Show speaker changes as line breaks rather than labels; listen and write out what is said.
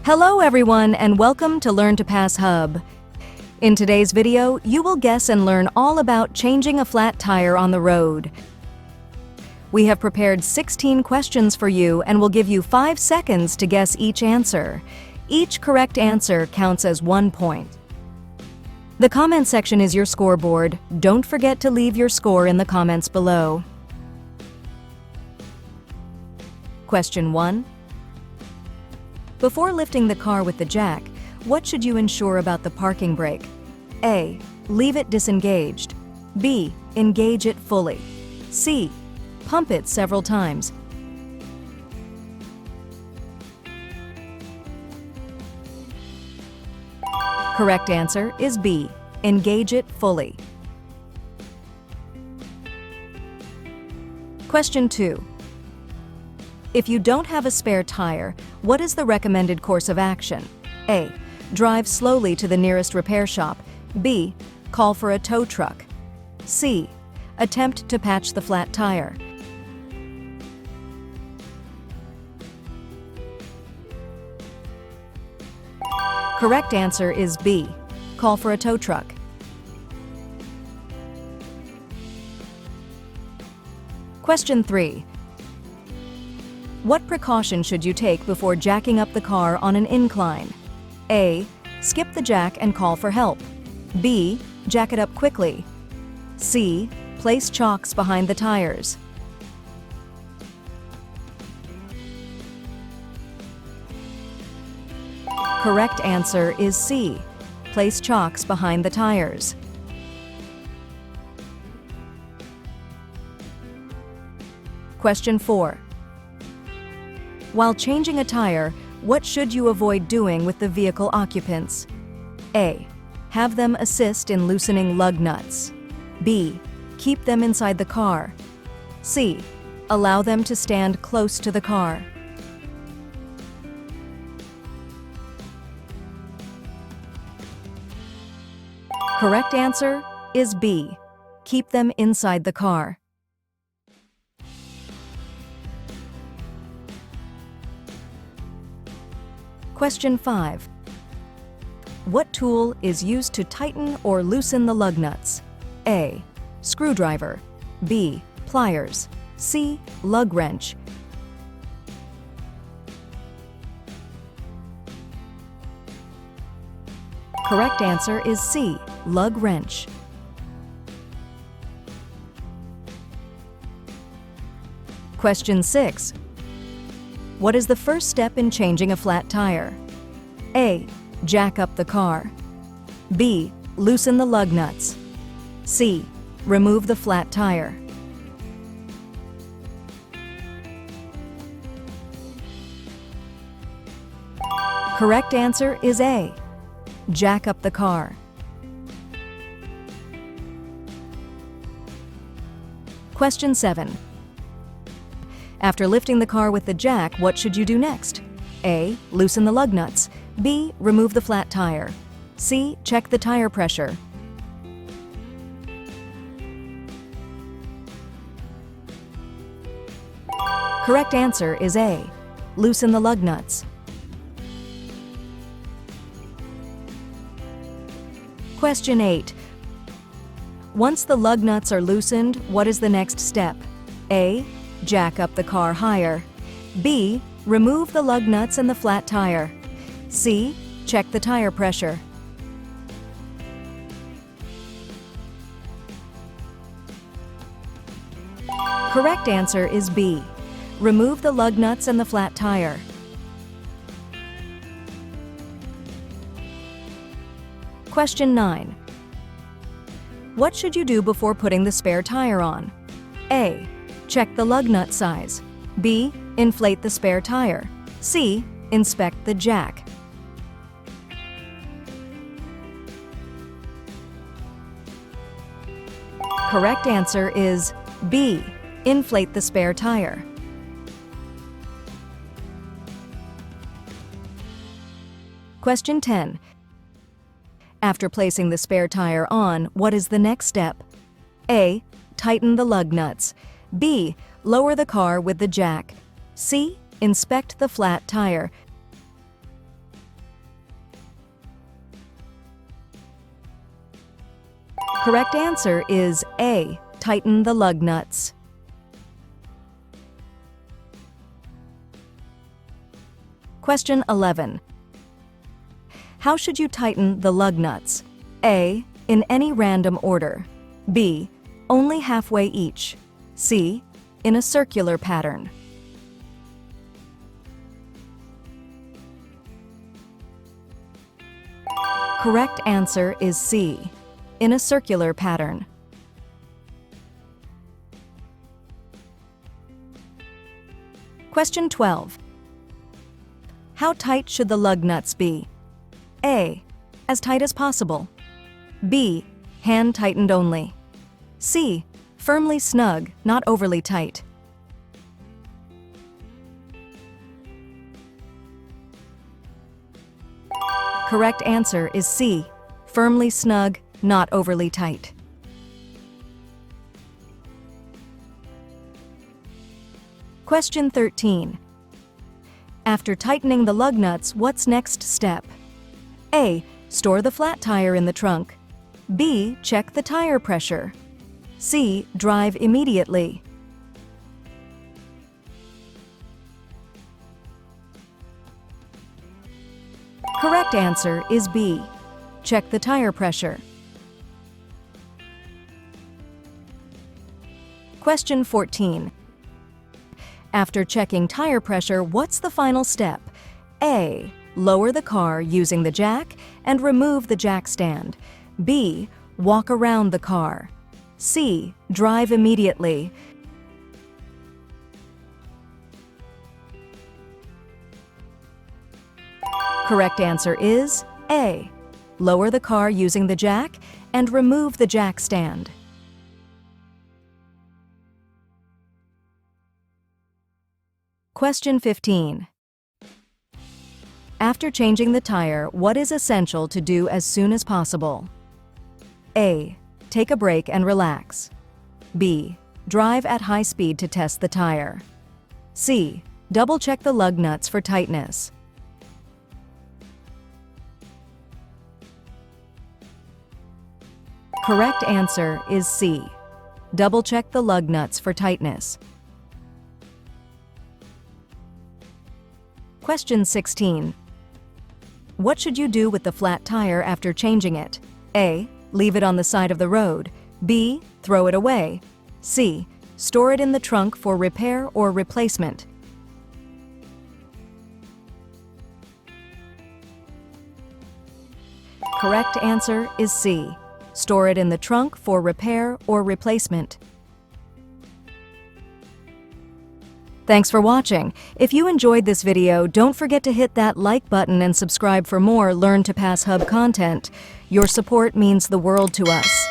Hello everyone and welcome to Learn to Pass Hub. In today's video, you will guess and learn all about changing a flat tire on the road. We have prepared 16 questions for you and will give you 5 seconds to guess each answer. Each correct answer counts as 1 point. The comment section is your scoreboard. Don't forget to leave your score in the comments below. Question 1. Before lifting the car with the jack, what should you ensure about the parking brake? A. Leave it disengaged. B. Engage it fully. C. Pump it several times. Correct answer is B. Engage it fully. Question 2. If you don't have a spare tire, what is the recommended course of action? A. Drive slowly to the nearest repair shop. B. Call for a tow truck. C. Attempt to patch the flat tire. Correct answer is B. Call for a tow truck. Question 3. What precaution should you take before jacking up the car on an incline? A. Skip the jack and call for help. B. Jack it up quickly. C. Place chocks behind the tires. Correct answer is C. Place chocks behind the tires. Question 4. While changing a tire, what should you avoid doing with the vehicle occupants? A. Have them assist in loosening lug nuts. B. Keep them inside the car. C. Allow them to stand close to the car. Correct answer is B. Keep them inside the car. Question 5. What tool is used to tighten or loosen the lug nuts? A. Screwdriver. B. Pliers. C. Lug wrench. Correct answer is C. Lug wrench. Question 6. What is the first step in changing a flat tire? A. Jack up the car. B. Loosen the lug nuts. C. Remove the flat tire. Correct answer is A. Jack up the car. Question 7. After lifting the car with the jack, what should you do next? A. Loosen the lug nuts. B. Remove the flat tire. C. Check the tire pressure. Correct answer is A. Loosen the lug nuts. Question 8. Once the lug nuts are loosened, what is the next step? A. Jack up the car higher. B. Remove the lug nuts and the flat tire. C. Check the tire pressure. Correct answer is B. Remove the lug nuts and the flat tire. Question 9. What should you do before putting the spare tire on? A. Check the lug nut size. B. Inflate the spare tire. C. Inspect the jack. Correct answer is B. Inflate the spare tire. Question 10. After placing the spare tire on, what is the next step? A. Tighten the lug nuts. B. Lower the car with the jack. C. Inspect the flat tire. Correct answer is A. Tighten the lug nuts. Question 11. How should you tighten the lug nuts? A. In any random order. B. Only halfway each. C. In a circular pattern. Correct answer is C. In a circular pattern. Question 12. How tight should the lug nuts be? A. As tight as possible. B. Hand tightened only. C. Firmly snug, not overly tight. Correct answer is C. Firmly snug, not overly tight. Question 13. After tightening the lug nuts, what's next step? A. Store the flat tire in the trunk. B. Check the tire pressure. C. Drive immediately. Correct answer is B. Check the tire pressure. Question 14. After checking tire pressure, what's the final step? A. Lower the car using the jack and remove the jack stand. B. Walk around the car. C. Drive immediately. Correct answer is A. Lower the car using the jack and remove the jack stand. Question 15. After changing the tire, what is essential to do as soon as possible? A. Take a break and relax. B. Drive at high speed to test the tire. C. Double-check the lug nuts for tightness. Correct answer is C. Double-check the lug nuts for tightness. Question 16. What should you do with the flat tire after changing it? A. Leave it on the side of the road. B. Throw it away. C. Store it in the trunk for repair or replacement. Correct answer is C. Store it in the trunk for repair or replacement. Thanks for watching. If you enjoyed this video, don't forget to hit that like button and subscribe for more Learn to Pass Hub content. Your support means the world to us.